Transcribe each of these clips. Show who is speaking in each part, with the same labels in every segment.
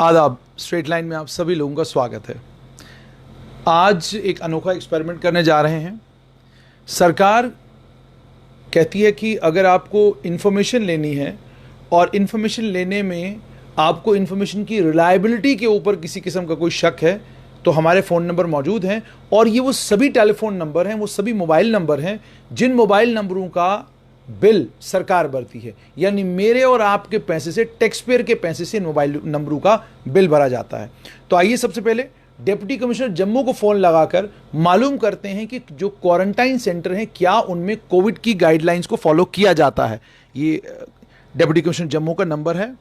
Speaker 1: आदाब। Straight line में आप सभी लोगों का स्वागत है। आज एक अनोखा एक्सपेरिमेंट करने जा रहे हैं। सरकार कहती है कि अगर आपको इन्फॉर्मेशन लेनी है और इन्फॉर्मेशन लेने में आपको इन्फॉर्मेशन की रिलायबिलिटी के ऊपर किसी किस्म का कोई शक है तो हमारे फ़ोन नंबर मौजूद हैं, और ये वो सभी टेलीफोन नंबर हैं, वो सभी मोबाइल नंबर हैं जिन मोबाइल नंबरों का बिल सरकार भरती है। यानी मेरे और आपके पैसे से, टैक्स पेयर के पैसे से इन मोबाइल नंबरों का बिल भरा जाता है। तो आइए सबसे पहले डिप्टी कमिश्नर जम्मू को फ़ोन लगाकर मालूम करते हैं कि जो क्वारंटाइन सेंटर हैं क्या उनमें कोविड की गाइडलाइंस को फॉलो किया जाता है। ये डिप्टी कमिश्नर जम्मू का नंबर है,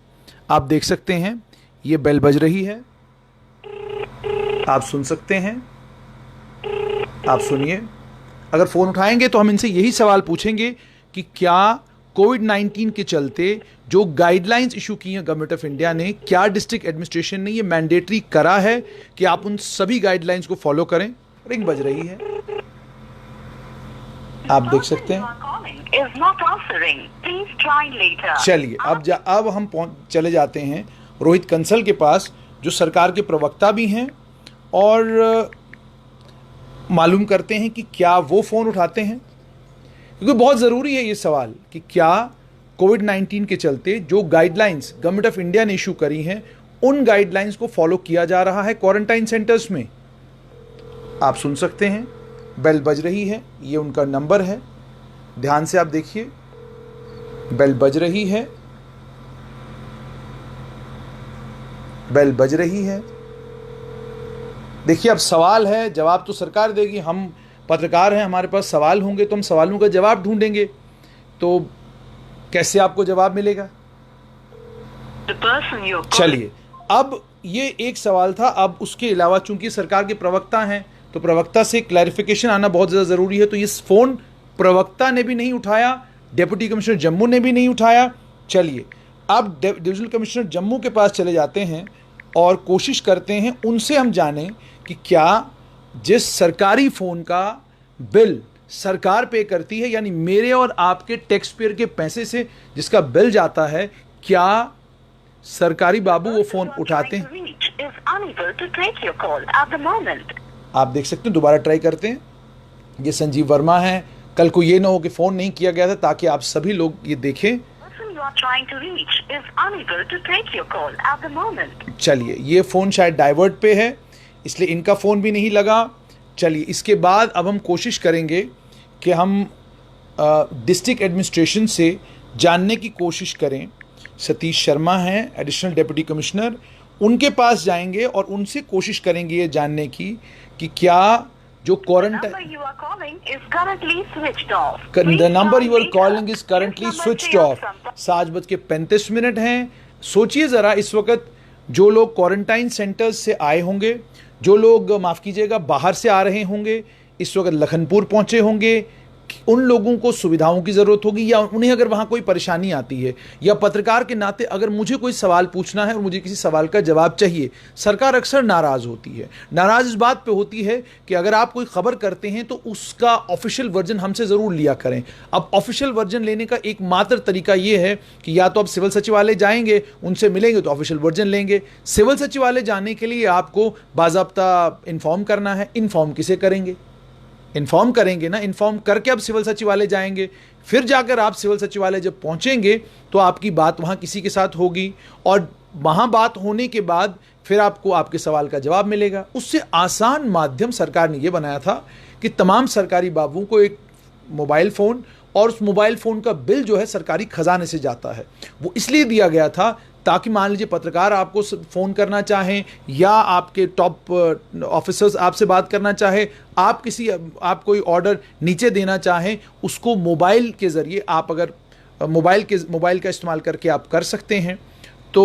Speaker 1: आप देख सकते हैं। ये बेल बज रही है, आप सुन सकते हैं। आप सुनिए। अगर फ़ोन उठाएंगे तो हम इनसे यही सवाल पूछेंगे कि क्या कोविड-19 के चलते जो गाइडलाइंस इशू की हैं गवर्नमेंट ऑफ इंडिया ने, क्या डिस्ट्रिक्ट एडमिनिस्ट्रेशन ने ये मैंडेटरी करा है कि आप उन सभी गाइडलाइंस को फॉलो करें। रिंग बज रही है, आप देख सकते हैं। चलिए अब हम चले जाते हैं रोहित कंसल के पास, जो सरकार के प्रवक्ता भी हैं, और मालूम करते हैं कि क्या वो फ़ोन उठाते हैं, क्योंकि बहुत ज़रूरी है ये सवाल कि क्या कोविड-19 के चलते जो गाइडलाइंस गवर्नमेंट ऑफ इंडिया ने इशू करी हैं उन गाइडलाइंस को फॉलो किया जा रहा है क्वारंटाइन सेंटर्स में। आप सुन सकते हैं, बेल बज रही है, ये उनका नंबर है। ध्यान से आप देखिए, बेल बज रही है, बेल बज रही है। देखिए अब सवाल है, जवाब तो सरकार देगी, हम पत्रकार हैं, हमारे पास सवाल होंगे तो हम सवालों का जवाब ढूंढेंगे। तो कैसे आपको जवाब मिलेगा? चलिए, अब ये एक सवाल था। अब उसके अलावा चूंकि सरकार के प्रवक्ता हैं तो प्रवक्ता से क्लैरिफिकेशन आना बहुत ज़्यादा ज़रूरी है। तो ये फ़ोन प्रवक्ता ने भी नहीं उठाया, डिप्टी कमिश्नर जम्मू ने भी नहीं उठाया। चलिए अब डिविजनल कमिश्नर जम्मू के पास चले जाते हैं और कोशिश करते हैं उनसे हम जानें कि क्या जिस सरकारी फ़ोन का बिल सरकार पे करती है, यानी मेरे और आपके टैक्स पेयर के पैसे से जिसका बिल जाता है, क्या सरकारी बाबू वो फ़ोन उठाते हैं? आप देख सकते हैं, दोबारा ट्राई करते हैं। ये संजीव वर्मा हैं। कल को ये ना हो कि फ़ोन नहीं किया गया था, ताकि आप सभी लोग ये देखें। चलिए, ये फ़ोन शायद डाइवर्ट पे है, इसलिए इनका फ़ोन भी नहीं लगा। चलिए, इसके बाद अब हम कोशिश करेंगे कि हम डिस्ट्रिक्ट एडमिनिस्ट्रेशन से जानने की कोशिश करें। सतीश शर्मा हैं एडिशनल डिप्टी कमिश्नर, उनके पास जाएंगे और उनसे कोशिश करेंगे ये जानने की कि क्या जो quarantine, the number you are calling is currently switched off. 7:35 हैं। सोचिए ज़रा, इस वक्त जो लोग क्वारंटाइन सेंटर्स से आए होंगे, जो लोग माफ़ कीजिएगा बाहर से आ रहे होंगे, इस वक्त लखनपुर पहुँचे होंगे, उन लोगों को सुविधाओं की ज़रूरत होगी, या उन्हें अगर वहाँ कोई परेशानी आती है, या पत्रकार के नाते अगर मुझे कोई सवाल पूछना है और मुझे किसी सवाल का जवाब चाहिए। सरकार अक्सर नाराज़ होती है। नाराज़ इस बात पे होती है कि अगर आप कोई खबर करते हैं तो उसका ऑफिशियल वर्जन हमसे ज़रूर लिया करें। अब ऑफिशियल वर्जन लेने का एकमात्र तरीका ये है कि या तो आप सिविल सचिवालय जाएंगे, उनसे मिलेंगे तो ऑफिशियल वर्जन लेंगे। सिविल सचिवालय जाने के लिए आपको बाज़ाब्ता इन्फॉर्म करना है। इन्फॉर्म किसे करेंगे? इन्फॉर्म करेंगे ना, इन्फॉर्म करके आप सिविल सचिवालय जाएंगे। फिर जाकर आप सिविल सचिवालय जब पहुंचेंगे तो आपकी बात वहां किसी के साथ होगी, और वहां बात होने के बाद फिर आपको आपके सवाल का जवाब मिलेगा। उससे आसान माध्यम सरकार ने यह बनाया था कि तमाम सरकारी बाबुओं को एक मोबाइल फ़ोन, और उस मोबाइल फ़ोन का बिल जो है सरकारी खजाने से जाता है। वो इसलिए दिया गया था ताकि मान लीजिए पत्रकार आपको फ़ोन करना चाहें, या आपके टॉप ऑफिसर्स आपसे बात करना चाहे, आप कोई ऑर्डर नीचे देना चाहें, उसको मोबाइल के ज़रिए आप अगर मोबाइल का इस्तेमाल करके आप कर सकते हैं। तो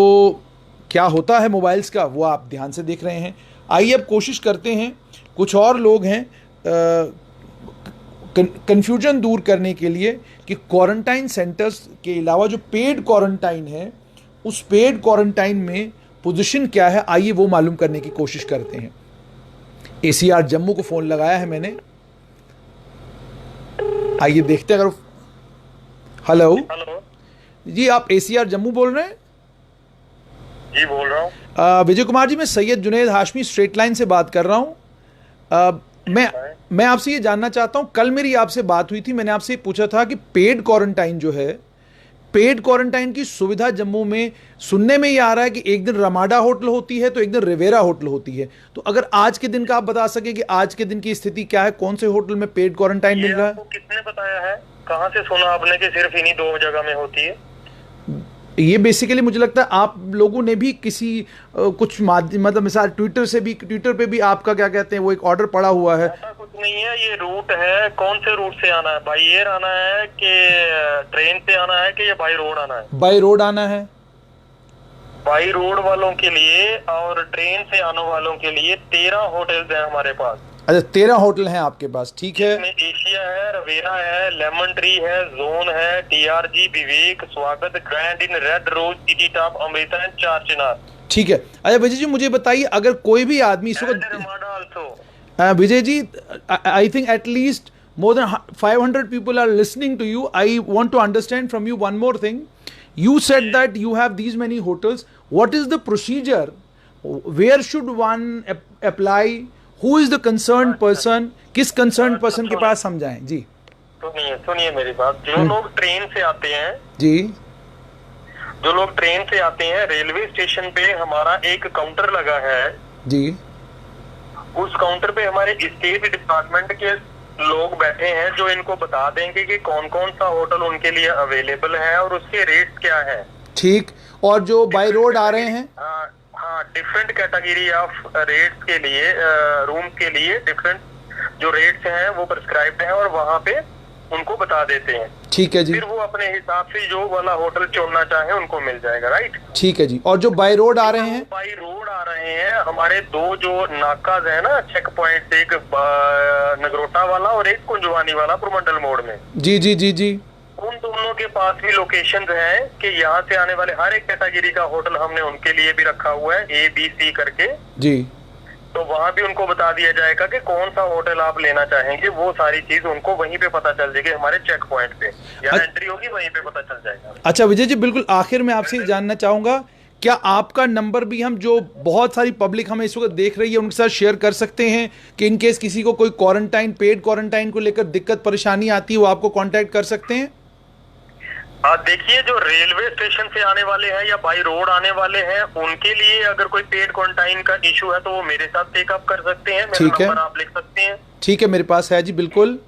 Speaker 1: क्या होता है मोबाइल्स का, वो आप ध्यान से देख रहे हैं। आइए अब कोशिश करते हैं, कुछ और लोग हैं कन्फ्यूजन दूर करने के लिए कि क्वारंटाइन सेंटर्स के अलावा जो पेड क्वारंटाइन है, उस पेड क्वारंटाइन में पोजीशन क्या है, आइए वो मालूम करने की कोशिश करते हैं। एसीआर जम्मू को फ़ोन लगाया है मैंने, आइए देखते हैं। अगर हेलो जी, आप एसीआर जम्मू बोल रहे हैं?
Speaker 2: जी बोल रहा हूँ।
Speaker 1: विजय कुमार जी, मैं सैयद जुनैद हाशमी स्ट्रेट लाइन से बात कर रहा हूँ। मैं आपसे ये जानना चाहता हूँ, कल मेरी आपसे बात हुई थी, मैंने आपसे ये पूछा था कि पेड क्वारंटाइन जो है, पेड क्वारंटाइन की सुविधा जम्मू में सुनने में ये आ रहा है कि एक दिन रमाडा होटल होती है तो एक दिन रिवेरा होटल होती है। तो अगर आज के दिन का आप बता सके कि आज के दिन की स्थिति क्या है, कौन से होटल में पेड क्वारंटाइन मिल रहा है?
Speaker 2: किसने बताया है, कहाँ से सुना आपने कि सिर्फ इन्हीं 2 जगह में होती है?
Speaker 1: ये बेसिकली मुझे लगता है आप लोगों ने भी किसी कुछ माध्यम, मतलब मिसाल ट्विटर पे भी आपका क्या कहते हैं वो एक ऑर्डर पड़ा हुआ है।
Speaker 2: ऐसा कुछ नहीं है, ये रूट है, कौन से रूट से आना है, बाई एयर आना है कि ट्रेन से आना है कि ये बाई रोड आना है?
Speaker 1: बाई रोड आना है।
Speaker 2: बाई रोड वालों के लिए और ट्रेन से आने वालों के लिए 13 होटल्स हैं हमारे पास।
Speaker 1: अच्छा, 13 होटल हैं आपके पास, ठीक है।
Speaker 2: इसमें एशिया है, रवेरा है, लेमन ट्री है, जोन है, T R G, Vivek, Swagat, Grand Inn, Red Rose, City Top, Amrita and Char Chinar.
Speaker 1: ठीक है। अच्छा विजय जी, मुझे बताइए, अगर कोई भी आदमी इस वक्त, Vijay ji, I think at least more than 500 people are listening to you. I want to understand from you one more thing. You said that you have these many hotels. What is the procedure? Where should one apply? Who is the concerned person? किस concerned person के पास हम जाएं? जी
Speaker 2: सुनिए मेरी बात। जो लोग train से आते हैं
Speaker 1: जी,
Speaker 2: जो लोग ट्रेन से आते हैं, रेलवे स्टेशन पे हमारा एक काउंटर लगा है
Speaker 1: जी।
Speaker 2: उस काउंटर पे हमारे स्टेट डिपार्टमेंट के लोग बैठे हैं जो इनको बता देंगे कि कौन कौन सा होटल उनके लिए अवेलेबल है और उसके रेट्स क्या है।
Speaker 1: ठीक। और जो बाय रोड आ रहे हैं,
Speaker 2: हाँ, डिफरेंट कैटेगरी ऑफ रेट्स के लिए, रूम के लिए डिफरेंट जो रेट्स हैं वो प्रिस्क्राइब्ड हैं और वहाँ पे उनको बता देते हैं।
Speaker 1: ठीक है जी।
Speaker 2: फिर वो अपने हिसाब से जो वाला होटल चुनना चाहे उनको मिल जाएगा। राइट,
Speaker 1: ठीक है जी। और जो बाय रोड आ रहे हैं,
Speaker 2: बाई रोड आ रहे हैं, हमारे 2 जो नाकाज है ना चेक पॉइंट, एक नगरोटा वाला और एक कुंजवानी वाला पुरमंडल मोड़ में।
Speaker 1: जी जी जी जी।
Speaker 2: उन दोनों के पास भी लोकेशंस हैं कि यहाँ से आने वाले हर एक कैटेगरी का होटल हमने उनके लिए भी रखा हुआ है, ABC करके
Speaker 1: जी।
Speaker 2: तो वहाँ भी उनको बता दिया जाएगा कि कौन सा होटल आप लेना चाहेंगे। वो सारी चीज उनको वहीं पे पता चल जाएगी, हमारे चेक पॉइंट पे या एंट्री होगी वहीं पे पता चल जाएगा।
Speaker 1: अच्छा विजय जी, बिल्कुल आखिर में आपसे जानना चाहूंगा, क्या आपका नंबर भी हम, जो बहुत सारी पब्लिक हमें इस वक्त देख रही है, उनके साथ शेयर कर सकते हैं कि इन केस किसी को कोई क्वारंटाइन, पेड क्वारंटाइन को लेकर दिक्कत परेशानी आती है, वो आपको कांटेक्ट कर सकते हैं?
Speaker 2: देखिए, जो रेलवे स्टेशन से आने वाले हैं या बाई रोड आने वाले हैं, उनके लिए अगर कोई पेड क्वारंटाइन का इशू है तो वो मेरे साथ टेकअप कर सकते हैं। मेरा नंबर आप लिख सकते हैं।
Speaker 1: ठीक है, मेरे पास है जी, बिल्कुल।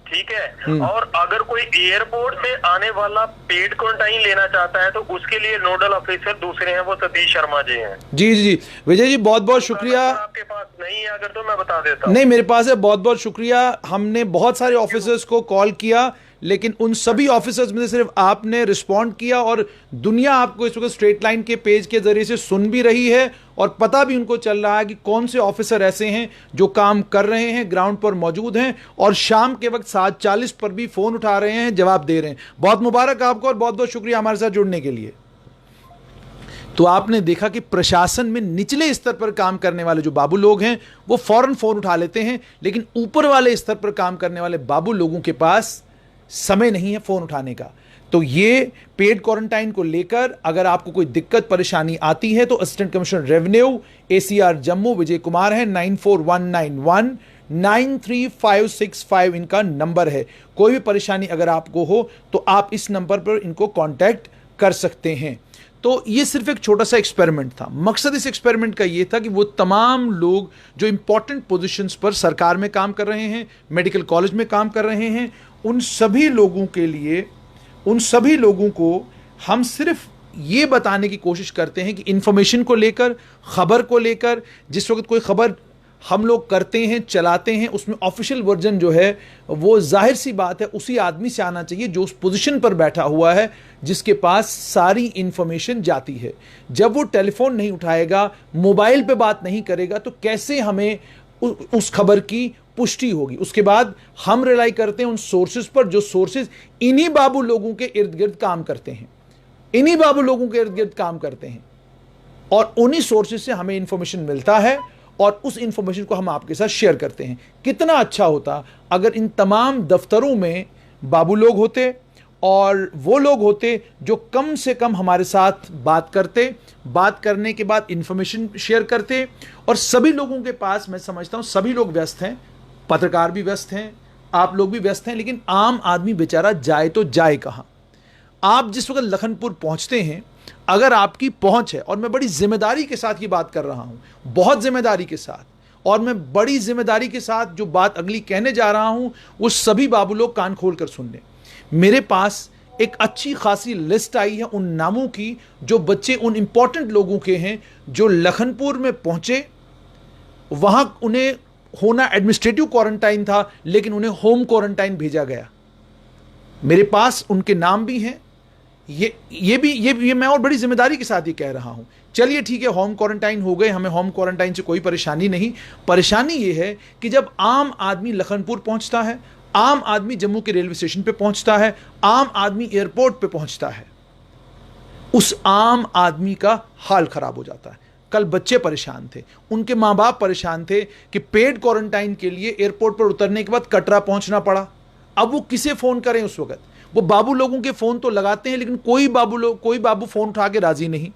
Speaker 2: ठीक है। और अगर कोई एयरपोर्ट से आने वाला पेड क्वारंटाइन लेना चाहता है तो उसके लिए नोडल ऑफिसर दूसरे हैं, वो सतीश शर्मा जी हैं।
Speaker 1: जी जी विजय जी, बहुत बहुत शुक्रिया।
Speaker 2: आपके पास नहीं है अगर तो मैं बता देता हूँ।
Speaker 1: नहीं, मेरे पास है। बहुत बहुत शुक्रिया। हमने बहुत सारे ऑफिसर्स को कॉल किया, लेकिन उन सभी ऑफिसर्स में से सिर्फ आपने रिस्पॉन्ड किया, और दुनिया आपको इस वक्त स्ट्रेट लाइन के पेज के जरिए से सुन भी रही है और पता भी उनको चल रहा है कि कौन से ऑफिसर ऐसे हैं जो काम कर रहे हैं, ग्राउंड पर मौजूद हैं और शाम के वक्त 7:40 पर भी फोन उठा रहे हैं, जवाब दे रहे हैं। बहुत मुबारक आपको और बहुत बहुत शुक्रिया हमारे साथ जुड़ने के लिए। तो आपने देखा कि प्रशासन में निचले स्तर पर काम करने वाले जो बाबू लोग हैं वो फौरन फोन उठा लेते हैं, लेकिन ऊपर वाले स्तर पर काम करने वाले बाबू लोगों के पास समय नहीं है फोन उठाने का। तो ये पेड क्वारंटाइन को लेकर अगर आपको कोई दिक्कत परेशानी आती है तो assistant commissioner revenue ACR Jammu Vijay Kumar है, 941919 93565 इनका नंबर है। कोई भी परेशानी अगर आपको हो तो आप इस नंबर पर इनको कांटेक्ट कर सकते हैं। तो ये सिर्फ एक छोटा सा एक्सपेरिमेंट था। मकसद इस एक्सपेरिमेंट का ये था कि वो तमाम लोग जो इंपॉर्टेंट पोजीशंस पर सरकार में काम कर रहे हैं, मेडिकल कॉलेज में काम कर रहे हैं, उन सभी लोगों के लिए, उन सभी लोगों को हम सिर्फ ये बताने की कोशिश करते हैं कि इंफॉर्मेशन को लेकर, खबर को लेकर, जिस वक्त कोई खबर हम लोग करते हैं, चलाते हैं, उसमें ऑफिशियल वर्जन जो है वो जाहिर सी बात है उसी आदमी से आना चाहिए जो उस पोजीशन पर बैठा हुआ है, जिसके पास सारी इंफॉर्मेशन जाती है। जब वो टेलीफोन नहीं उठाएगा, मोबाइल पे बात नहीं करेगा, तो कैसे हमें उस खबर की पुष्टि होगी? उसके बाद हम रिलाई करते हैं उन सोर्सेज पर जो सोर्सेज इन्हीं बाबू लोगों के इर्द गिर्द काम करते हैं, इन्हीं बाबू लोगों के इर्द गिर्द काम करते हैं, और उन्हीं सोर्सेज से हमें इंफॉर्मेशन मिलता है और उस इंफॉर्मेशन को हम आपके साथ शेयर करते हैं। कितना अच्छा होता अगर इन तमाम दफ्तरों में बाबू लोग होते और वो लोग होते जो कम से कम हमारे साथ बात करते, बात करने के बाद इंफॉर्मेशन शेयर करते। और सभी लोगों के पास, मैं समझता हूं सभी लोग व्यस्त हैं, पत्रकार भी व्यस्त हैं, आप लोग भी व्यस्त हैं, लेकिन आम आदमी बेचारा जाए तो जाए कहां। आप जिस वक्त लखनपुर पहुंचते हैं, अगर आपकी पहुंच है, और मैं बड़ी जिम्मेदारी के साथ ये बात कर रहा हूं, बहुत जिम्मेदारी के साथ, और मैं बड़ी जिम्मेदारी के साथ जो बात अगली कहने जा रहा हूं वो सभी बाबू लोग कान खोल कर सुन लें। मेरे पास एक अच्छी खासी लिस्ट आई है उन नामों की जो बच्चे उन इंपॉर्टेंट लोगों के हैं जो लखनपुर में पहुंचे, वहां उन्हें होना एडमिनिस्ट्रेटिव क्वारंटाइन था लेकिन उन्हें होम क्वारंटाइन भेजा गया। मेरे पास उनके नाम भी हैं। ये मैं और बड़ी जिम्मेदारी के साथ ये कह रहा हूं। चलिए ठीक है, होम क्वारंटाइन हो गए, हमें होम क्वारंटाइन से कोई परेशानी नहीं। परेशानी ये है कि जब आम आदमी लखनपुर पहुंचता है, आम आदमी जम्मू के रेलवे स्टेशन पे पहुंचता है, आम आदमी एयरपोर्ट पे पहुंचता है, उस आम आदमी का हाल खराब हो जाता है। कल बच्चे परेशान थे, उनके मां बाप परेशान थे कि पेड क्वारंटाइन के लिए एयरपोर्ट पर उतरने के बाद कटरा पहुंचना पड़ा। अब वो किसे फोन करें उस वक्त? वो बाबू लोगों के फोन तो लगाते हैं लेकिन कोई बाबू फोन उठा के राजी नहीं।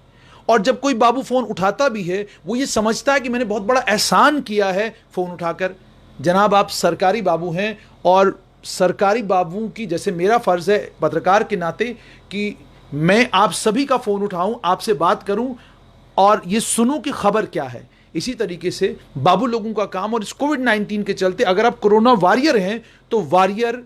Speaker 1: और जब कोई बाबू फोन उठाता भी है, वो ये समझता है कि मैंने बहुत बड़ा एहसान किया है फोन उठाकर। जनाब, आप सरकारी बाबू हैं और सरकारी बाबू की जैसे मेरा फर्ज है पत्रकार के नाते कि मैं आप सभी का फोन उठाऊं, आपसे बात करूं और ये सुनूं कि खबर क्या है। इसी तरीके से बाबू लोगों का काम, और इस कोविड-19 के चलते अगर आप कोरोना वॉरियर हैं तो वॉरियर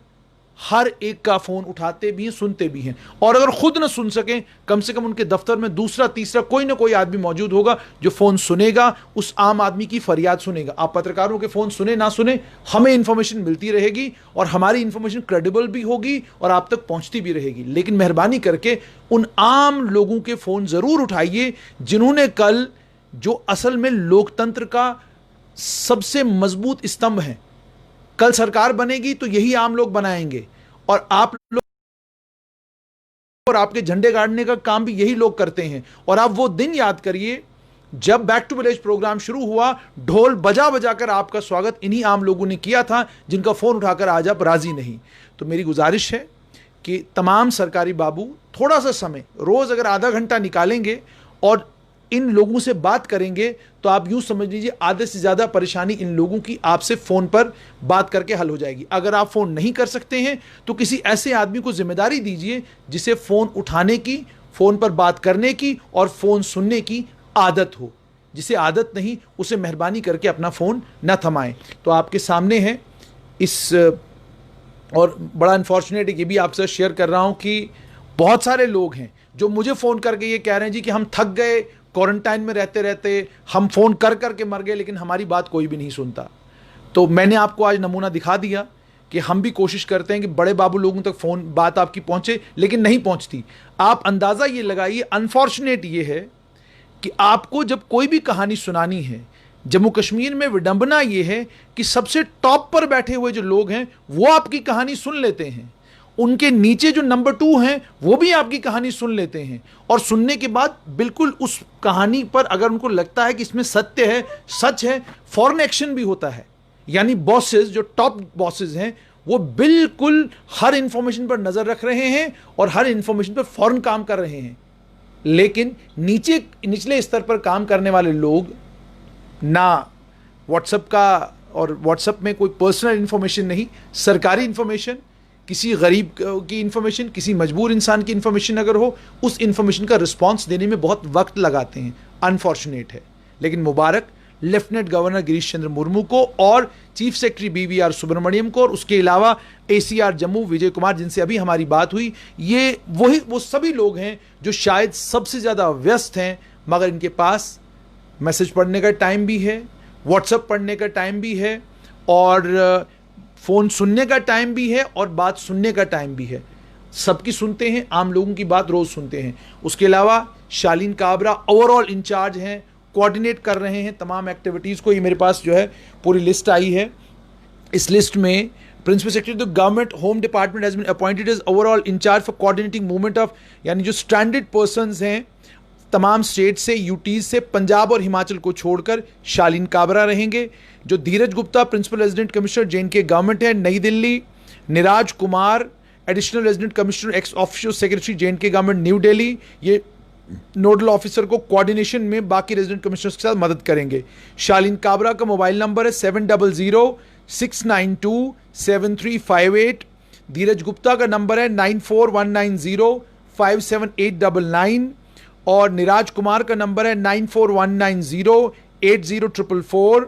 Speaker 1: हर एक का फोन उठाते भी हैं, सुनते भी हैं। और अगर खुद न सुन सकें, कम से कम उनके दफ्तर में दूसरा तीसरा कोई ना कोई आदमी मौजूद होगा जो फोन सुनेगा, उस आम आदमी की फरियाद सुनेगा। आप पत्रकारों के फोन सुने ना सुने, हमें इंफॉर्मेशन मिलती रहेगी और हमारी इंफॉर्मेशन क्रेडिबल भी होगी और आप तक पहुंचती भी रहेगी। लेकिन मेहरबानी करके उन आम लोगों के फोन जरूर उठाइए जिन्होंने कल, जो असल में लोकतंत्र का सबसे मजबूत स्तंभ है, कल सरकार बनेगी तो यही आम लोग बनाएंगे और आप लोग और आपके झंडे गाड़ने का काम भी यही लोग करते हैं। और आप वो दिन याद करिए जब बैक टू विलेज प्रोग्राम शुरू हुआ, ढोल बजा बजा कर आपका स्वागत इन्हीं आम लोगों ने किया था जिनका फोन उठाकर आज आप राजी नहीं। तो मेरी गुजारिश है कि तमाम सरकारी बाबू थोड़ा सा समय रोज अगर आधा घंटा निकालेंगे और इन लोगों से बात करेंगे तो आप यूं समझ लीजिए आधे से ज्यादा परेशानी इन लोगों की आपसे फोन पर बात करके हल हो जाएगी। अगर आप फोन नहीं कर सकते हैं तो किसी ऐसे आदमी को जिम्मेदारी दीजिए जिसे फोन उठाने की, फोन पर बात करने की और फोन सुनने की आदत हो। जिसे आदत नहीं, उसे मेहरबानी करके अपना फोन न थमाएं। तो आपके सामने है इस, और बड़ा अनफॉर्चुनेट ये भी आपसे शेयर कर रहा हूं कि बहुत सारे लोग हैं जो मुझे फोन करके ये कह रहे हैं जी कि हम थक गए, क्वारंटाइन में रहते रहते हम फोन कर करके मर गए, लेकिन हमारी बात कोई भी नहीं सुनता। तो मैंने आपको आज नमूना दिखा दिया कि हम भी कोशिश करते हैं कि बड़े बाबू लोगों तक फोन बात आपकी पहुंचे, लेकिन नहीं पहुंचती। आप अंदाजा ये लगाइए, अनफॉर्चुनेट ये है कि आपको जब कोई भी कहानी सुनानी है, जम्मू कश्मीर में विडंबना ये है कि सबसे टॉप पर बैठे हुए जो लोग हैं वो आपकी कहानी सुन लेते हैं, उनके नीचे जो नंबर 2 हैं वो भी आपकी कहानी सुन लेते हैं, और सुनने के बाद बिल्कुल उस कहानी पर अगर उनको लगता है कि इसमें सत्य है, सच है, फौरन एक्शन भी होता है। यानी बॉसेस, जो टॉप बॉसेस हैं, वो बिल्कुल हर इंफॉर्मेशन पर नजर रख रहे हैं और हर इंफॉर्मेशन पर फौरन काम कर रहे हैं। लेकिन निचले स्तर पर काम करने वाले लोग ना व्हाट्सएप का, और व्हाट्सएप में कोई पर्सनल इंफॉर्मेशन नहीं, सरकारी इंफॉर्मेशन, किसी गरीब की इंफॉर्मेशन, किसी मजबूर इंसान की इंफॉर्मेशन अगर हो, उस इंफॉर्मेशन का रिस्पांस देने में बहुत वक्त लगाते हैं। अनफॉर्चुनेट है, लेकिन मुबारक लेफ्टिनेंट गवर्नर गिरीश चंद्र मुर्मू को और चीफ सेक्रेटरी BVR सुब्रमण्यम को, और उसके अलावा ACR जम्मू विजय कुमार जिनसे अभी हमारी बात हुई। ये वो सभी लोग हैं जो शायद सबसे ज़्यादा व्यस्त हैं, मगर इनके पास मैसेज पढ़ने का टाइम भी है, व्हाट्सएप पढ़ने का टाइम भी है, और फ़ोन सुनने का टाइम भी है, और बात सुनने का टाइम भी है। सबकी सुनते हैं, आम लोगों की बात रोज़ सुनते हैं। उसके अलावा शालीन काबरा ओवरऑल इंचार्ज हैं, कोऑर्डिनेट कर रहे हैं तमाम एक्टिविटीज़ को। ये मेरे पास जो है पूरी लिस्ट आई है। इस लिस्ट में principal secretary the government home department has been appointed as overall incharge for coordinating movement of, यानी जो स्ट्रैंडेड पर्सनस हैं तमाम स्टेट से, यूटीज से, पंजाब और हिमाचल को छोड़कर शालीन काबरा रहेंगे। जो Dheeraj Gupta principal resident commissioner JNK government है, नई Delhi, Neeraj Kumar additional resident commissioner ex official secretary J&K government New Delhi, ये नोडल ऑफिसर को कोऑर्डिनेशन में बाकी रेजिडेंट कमिश्नर्स के साथ मदद करेंगे। शालीन काबरा का मोबाइल नंबर है 7006927358। धीरज गुप्ता का नंबर है 9419057899 और निराज कुमार का नंबर है 9419080444।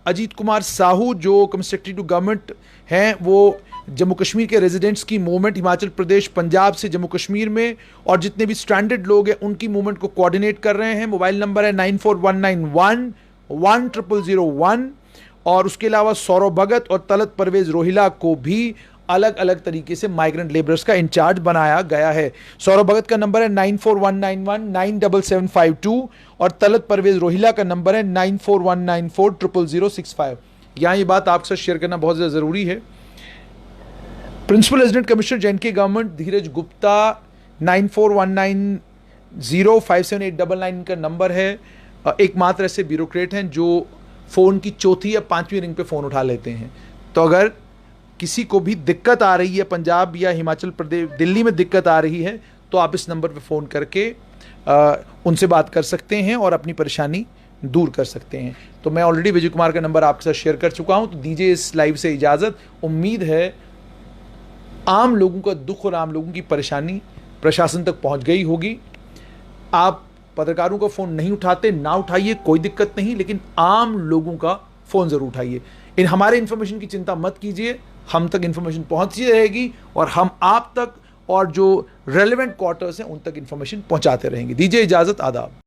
Speaker 1: अजीत कुमार साहू जो कमिश्नर सेक्रेटरी टू गवर्नमेंट हैं, वो जम्मू कश्मीर के रेजिडेंट्स की मूवमेंट हिमाचल प्रदेश पंजाब से जम्मू कश्मीर में और जितने भी स्ट्रैंडेड लोग हैं उनकी मूवमेंट को कोऑर्डिनेट कर रहे हैं। मोबाइल नंबर है 9419110001। और उसके अलावा सौरभ भगत और तलत परवेज रोहिला को भी अलग अलग तरीके से माइग्रेंट लेबरर्स का इंचार्ज बनाया गया है। सौरभ भगत का नंबर है 9419197752 और तलत परवेज रोहिला का नंबर है 9419400065। यहाँ ये बात आपके साथ शेयर करना बहुत ज़्यादा ज़रूरी है। Principal resident commissioner J&K government Dheeraj Gupta 9419057899 का नंबर है। एकमात्र ऐसे ब्यूरोक्रेट हैं जो फ़ोन की चौथी या पांचवी रिंग पे फ़ोन उठा लेते हैं। तो अगर किसी को भी दिक्कत आ रही है, पंजाब या हिमाचल प्रदेश दिल्ली में दिक्कत आ रही है, तो आप इस नंबर पे फ़ोन करके उनसे बात कर सकते हैं और अपनी परेशानी दूर कर सकते हैं। तो मैं ऑलरेडी विजय कुमार का नंबर आपके साथ शेयर कर चुका हूं, तो दीजिए इस लाइव से इजाज़त। उम्मीद है आम लोगों का दुख और आम लोगों की परेशानी प्रशासन तक पहुंच गई होगी। आप पत्रकारों का फ़ोन नहीं उठाते, ना उठाइए, कोई दिक्कत नहीं, लेकिन आम लोगों का फ़ोन ज़रूर उठाइए। इन हमारे इन्फॉर्मेशन की चिंता मत कीजिए, हम तक इन्फॉर्मेशन पहुंचती रहेगी और हम आप तक और जो रेलेवेंट क्वार्टर्स हैं उन तक इन्फॉर्मेशन पहुंचाते रहेंगे। दीजिए इजाज़त, आदाब।